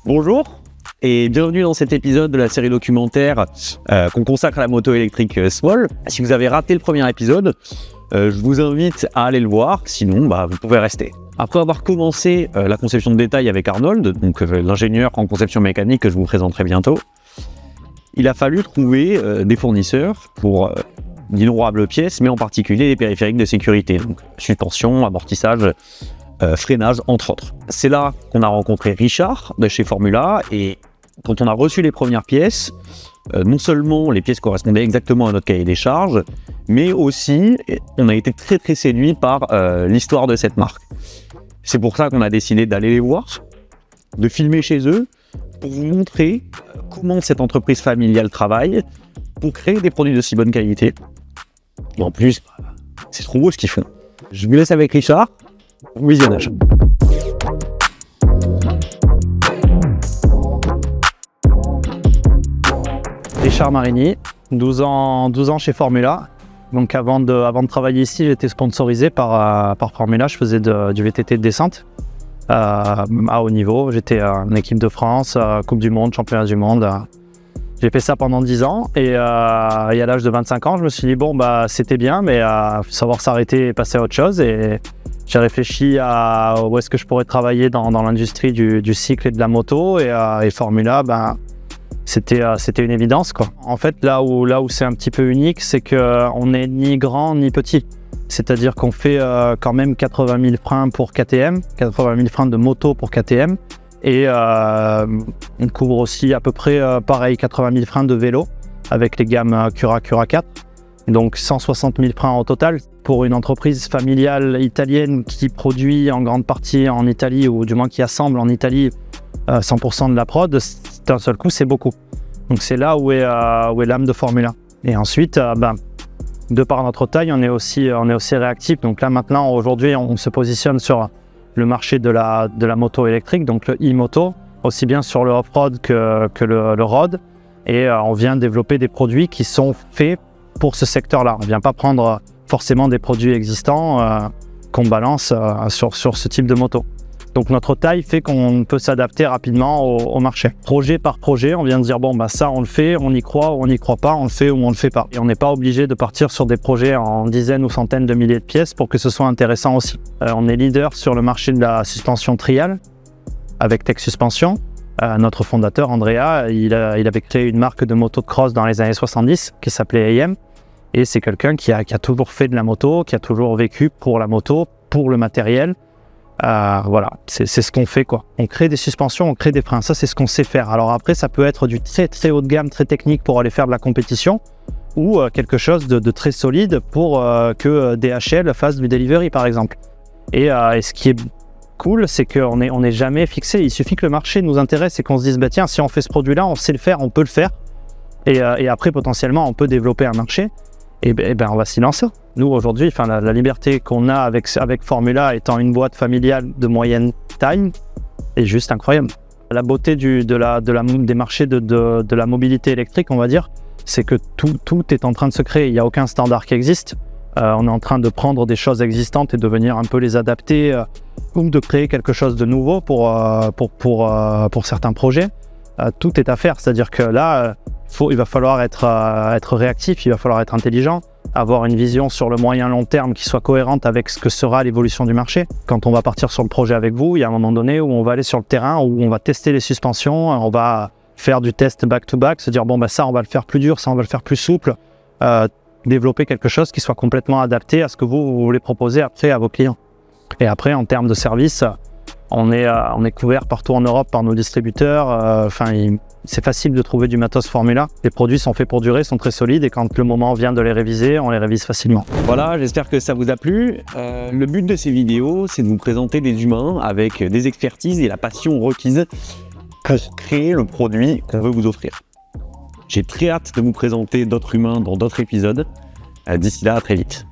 Bonjour et bienvenue dans cet épisode de la série documentaire qu'on consacre à la moto électrique Small. Si vous avez raté le premier épisode, je vous invite à aller le voir, sinon vous pouvez rester. Après avoir commencé la conception de détail avec Arnold, donc l'ingénieur en conception mécanique que je vous présenterai bientôt, il a fallu trouver des fournisseurs pour d'innombrables pièces, mais en particulier les périphériques de sécurité, donc suspension, amortissage, freinage, entre autres. C'est là qu'on a rencontré Richard de chez Formula, et quand on a reçu les premières pièces, non seulement les pièces correspondaient exactement à notre cahier des charges, mais aussi on a été très séduit par l'histoire de cette marque. C'est pour ça qu'on a décidé d'aller les voir, de filmer chez eux, pour vous montrer comment cette entreprise familiale travaille pour créer des produits de si bonne qualité. Et en plus, c'est trop beau ce qu'ils font. Je vous laisse avec Richard. Bon visionnage. Richard Marini, 12 ans chez Formula. Donc avant de travailler ici, j'étais sponsorisé par Formula. Je faisais du VTT de descente à haut niveau. J'étais en équipe de France, Coupe du Monde, Championnat du Monde. J'ai fait ça pendant 10 ans et à l'âge de 25 ans, je me suis dit c'était bien, mais il faut savoir s'arrêter et passer à autre chose. Et j'ai réfléchi à où est-ce que je pourrais travailler dans l'industrie du cycle et de la moto, et Formula, c'était une évidence, quoi. En fait, là où c'est un petit peu unique, c'est qu'on n'est ni grand ni petit. C'est-à-dire qu'on fait quand même 80 000 freins pour KTM, 80 000 freins de moto pour KTM, et on couvre aussi à peu près pareil 80 000 freins de vélo avec les gammes Cura 4. Donc 160 000 freins au total. Pour une entreprise familiale italienne qui produit en grande partie en Italie, ou du moins qui assemble en Italie 100% de la prod, d'un seul coup c'est beaucoup. Donc c'est là où est l'âme de Formula. Et ensuite, de par notre taille, on est aussi réactif. Donc là maintenant, aujourd'hui, on se positionne sur le marché de la moto électrique, donc le e-moto, aussi bien sur le off-road que le road. Et on vient développer des produits qui sont faits pour ce secteur-là. On ne vient pas prendre forcément des produits existants qu'on balance sur ce type de moto. Donc notre taille fait qu'on peut s'adapter rapidement au marché. Projet par projet, on vient de dire ça on le fait, on y croit ou on n'y croit pas, on le fait ou on le fait pas. Et on n'est pas obligé de partir sur des projets en dizaines ou centaines de milliers de pièces pour que ce soit intéressant aussi. On est leader sur le marché de la suspension trial avec Tech Suspension. Notre fondateur Andrea, il avait créé une marque de moto de cross dans les années 70 qui s'appelait AM. Et c'est quelqu'un qui a toujours fait de la moto, qui a toujours vécu pour la moto, pour le matériel. Voilà, c'est ce qu'on fait, quoi. On crée des suspensions, on crée des freins, ça c'est ce qu'on sait faire. Alors après, ça peut être du très haut de gamme, très technique pour aller faire de la compétition, ou quelque chose de très solide pour que DHL fasse du delivery par exemple. Et ce qui est cool, c'est qu'on n'est jamais fixé. Il suffit que le marché nous intéresse et qu'on se dise tiens, si on fait ce produit-là, on sait le faire, on peut le faire. Et après, potentiellement, on peut développer un marché. Et on va s'y lancer. Nous, aujourd'hui, la liberté qu'on a avec Formula, étant une boîte familiale de moyenne taille, est juste incroyable. La beauté des marchés de la mobilité électrique, on va dire, c'est que tout est en train de se créer. Il n'y a aucun standard qui existe. On est en train de prendre des choses existantes et de venir un peu les adapter, ou de créer quelque chose de nouveau pour certains projets. Tout est à faire. C'est-à-dire que là, il va falloir être réactif, il va falloir être intelligent, avoir une vision sur le moyen long terme qui soit cohérente avec ce que sera l'évolution du marché. Quand on va partir sur le projet avec vous, il y a un moment donné où on va aller sur le terrain, où on va tester les suspensions, on va faire du test back-to-back, se dire ça on va le faire plus dur, ça on va le faire plus souple, développer quelque chose qui soit complètement adapté à ce que vous voulez proposer après à vos clients. Et après, en termes de service, on est couvert partout en Europe par nos distributeurs. C'est facile de trouver du matos Formula. Les produits sont faits pour durer, sont très solides, et quand le moment vient de les réviser, on les révise facilement. Voilà, j'espère que ça vous a plu. Le but de ces vidéos, c'est de vous présenter des humains avec des expertises et la passion requise pour créer le produit qu'on veut vous offrir. J'ai très hâte de vous présenter d'autres humains dans d'autres épisodes. D'ici là, à très vite.